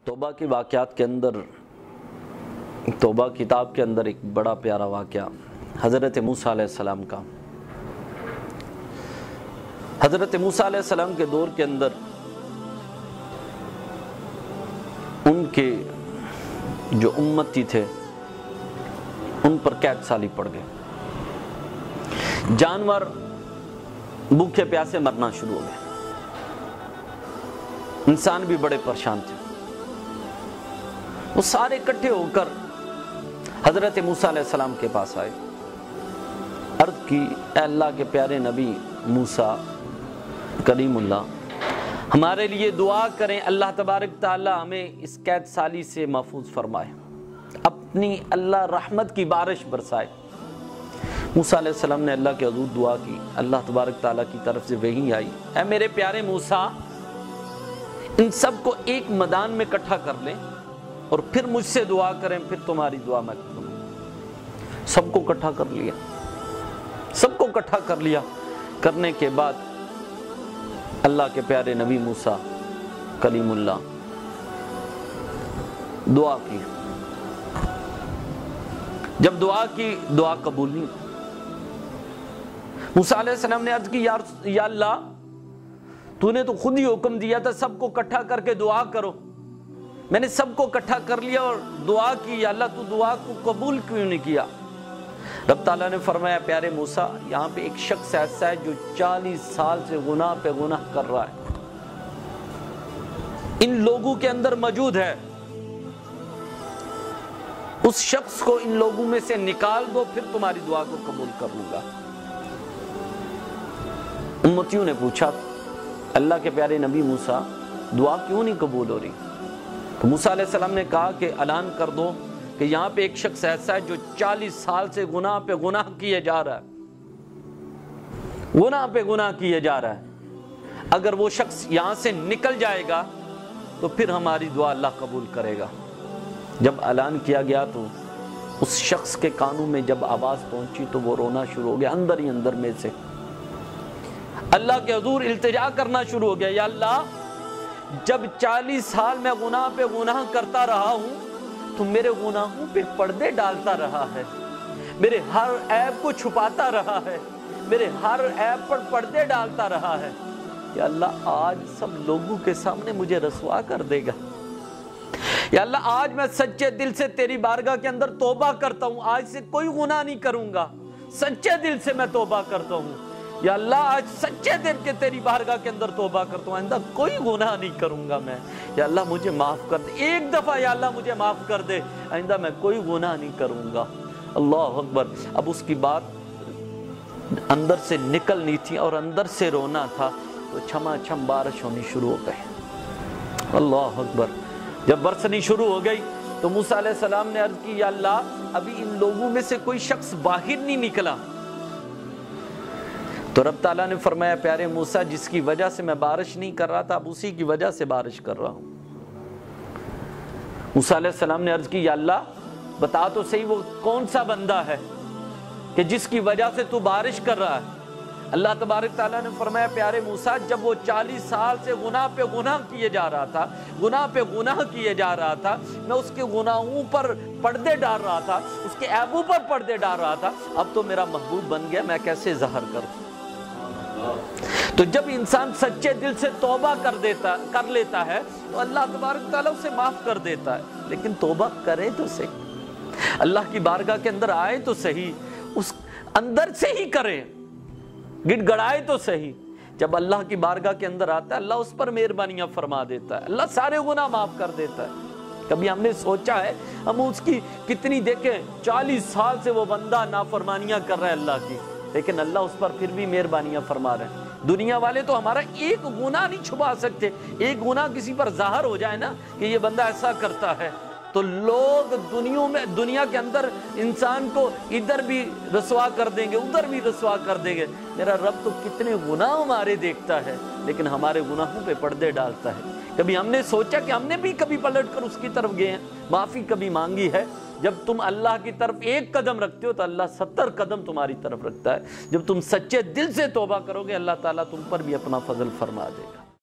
توبہ کے واقعات کے اندر توبہ کتاب کے اندر ایک بڑا پیارا واقعہ حضرت موسیٰ علیہ السلام کا۔ حضرت موسیٰ علیہ السلام کے دور کے اندر ان کے جو امتی تھے ان پر قید سالی پڑ گئے، جانور بھوکے پیاسے مرنا شروع ہو گئے، انسان بھی بڑے پریشان تھے۔ وہ سارے اکٹھے ہو کر حضرت موسیٰ علیہ السلام کے پاس آئے، عرض کی اے اللہ کے پیارے نبی موسیٰ کریم اللہ، ہمارے لیے دعا کریں، اللہ تبارک تعالی ہمیں اس قید سالی سے محفوظ فرمائے، اپنی اللہ رحمت کی بارش برسائے۔ موسیٰ علیہ السلام نے اللہ کے حضور دعا کی، اللہ تبارک تعالیٰ کی طرف سے وحی آئی، اے میرے پیارے موسیٰ ان سب کو ایک میدان میں اکٹھا کر لیں اور پھر مجھ سے دعا کریں، پھر تمہاری دعا میں کروں۔ سب کو اکٹھا کر لیا، سب کو اکٹھا کر لیا، کرنے کے بعد اللہ کے پیارے نبی موسیٰ کلیم اللہ دعا کی۔ جب دعا کی، دعا قبول نہیں۔ موسیٰ علیہ السلام نے عرض کی یا اللہ تو نے تو خود ہی حکم دیا تھا سب کو اکٹھا کر کے دعا کرو، میں نے سب کو اکٹھا کر لیا اور دعا کی، یا اللہ تو دعا کو قبول کیوں نہیں کیا؟ رب تعالیٰ نے فرمایا پیارے موسیٰ یہاں پہ ایک شخص ایسا ہے جو 40 سال سے گناہ پہ گناہ کر رہا ہے، ان لوگوں کے اندر موجود ہے، اس شخص کو ان لوگوں میں سے نکال دو، پھر تمہاری دعا کو قبول کر لوں گا۔ امتیوں نے پوچھا اللہ کے پیارے نبی موسیٰ دعا کیوں نہیں قبول ہو رہی؟ تو موسیٰ علیہ السلام نے کہا کہ اعلان کر دو کہ یہاں پہ ایک شخص ایسا ہے جو 40 سال سے گناہ پہ گناہ کیے جا رہا ہے، گناہ پہ گناہ کیے جا رہا ہے، اگر وہ شخص یہاں سے نکل جائے گا تو پھر ہماری دعا اللہ قبول کرے گا۔ جب اعلان کیا گیا تو اس شخص کے کانوں میں جب آواز پہنچی تو وہ رونا شروع ہو گیا، اندر ہی اندر میں سے اللہ کے حضور التجا کرنا شروع ہو گیا، یا اللہ جب 40 سال میں گناہ پہ گناہ کرتا رہا ہوں تو میرے گناہوں پہ پردے ڈالتا رہا ہے، میرے ہر عیب کو چھپاتا رہا ہے، میرے ہر عیب پر پردے ڈالتا رہا ہے، یا اللہ آج سب لوگوں کے سامنے مجھے رسوا کر دے گا، یا اللہ آج میں سچے دل سے تیری بارگاہ کے اندر توبہ کرتا ہوں، آج سے کوئی گناہ نہیں کروں گا، سچے دل سے میں توبہ کرتا ہوں، یا اللہ آج سچے دل کے تیری بارگاہ کے اندر توبہ کرتا ہوں، آئندہ کوئی گناہ نہیں کروں گا میں، یا اللہ مجھے معاف کر دے، ایک دفعہ یا اللہ مجھے معاف کر دے، آئندہ میں کوئی گناہ نہیں کروں گا۔ اللہ اکبر۔ اب اس کی بات اندر سے نکلنی تھی اور اندر سے رونا تھا تو چھما چھم بارش ہونی شروع ہو گئی۔ اللہ اکبر۔ جب برسنی شروع ہو گئی تو موسیٰ علیہ السلام نے عرض کی یا اللہ ابھی ان لوگوں میں سے کوئی شخص باہر نہیں نکلا، تو رب تعالیٰ نے فرمایا پیارے موسیٰ جس کی وجہ سے میں بارش نہیں کر رہا تھا اب اسی کی وجہ سے بارش کر رہا ہوں۔ موسیٰ علیہ السلام نے عرض کی یا اللہ بتا تو صحیح وہ کون سا بندہ ہے کہ جس کی وجہ سے تو بارش کر رہا ہے؟ اللہ تبارک تعالیٰ نے فرمایا پیارے موسیٰ جب وہ 40 سال سے گناہ پہ گناہ کیے جا رہا تھا، گناہ پہ گناہ کیے جا رہا تھا، میں اس کے گناہوں پر پردے ڈال رہا تھا، اس کے عیبوں پر پردے ڈال رہا تھا، اب تو میرا محبوب بن گیا، میں کیسے ظاہر کروں؟ تو جب انسان سچے دل سے توبہ کر لیتا ہے تو اللہ تبارک تعالیٰ اسے معاف کر دیتا ہے، لیکن توبہ کرے تو صحیح، اللہ کی بارگاہ کے اندر آئے تو صحیح، اس اندر سے ہی کرے، گڑ گڑائے تو صحیح۔ جب اللہ کی بارگاہ کے اندر آتا ہے اللہ اس پر مہربانیاں فرما دیتا ہے، اللہ سارے گناہ معاف کر دیتا ہے۔ کبھی ہم نے سوچا ہے ہم اس کی کتنی دیکھیں 40 سال سے وہ بندہ نافرمانیاں کر رہا ہے اللہ کی، لیکن اللہ اس پر پھر بھی مہربانیاں فرما رہے ہیں۔ دنیا والے تو ہمارا ایک گناہ نہیں چھپا سکتے، ایک گناہ کسی پر ظاہر ہو جائے نا کہ یہ بندہ ایسا کرتا ہے تو لوگ دنیا کے اندر انسان کو ادھر بھی رسوا کر دیں گے ادھر بھی رسوا کر دیں گے۔ میرا رب تو کتنے گناہ ہمارے دیکھتا ہے لیکن ہمارے گناہوں پہ پردے ڈالتا ہے۔ کبھی ہم نے سوچا کہ ہم نے بھی کبھی پلٹ کر اس کی طرف گئے ہیں، معافی کبھی مانگی ہے؟ جب تم اللہ کی طرف ایک قدم رکھتے ہو تو اللہ 70 قدم تمہاری طرف رکھتا ہے۔ جب تم سچے دل سے توبہ کرو گے اللہ تعالیٰ تم پر بھی اپنا فضل فرما دے گا۔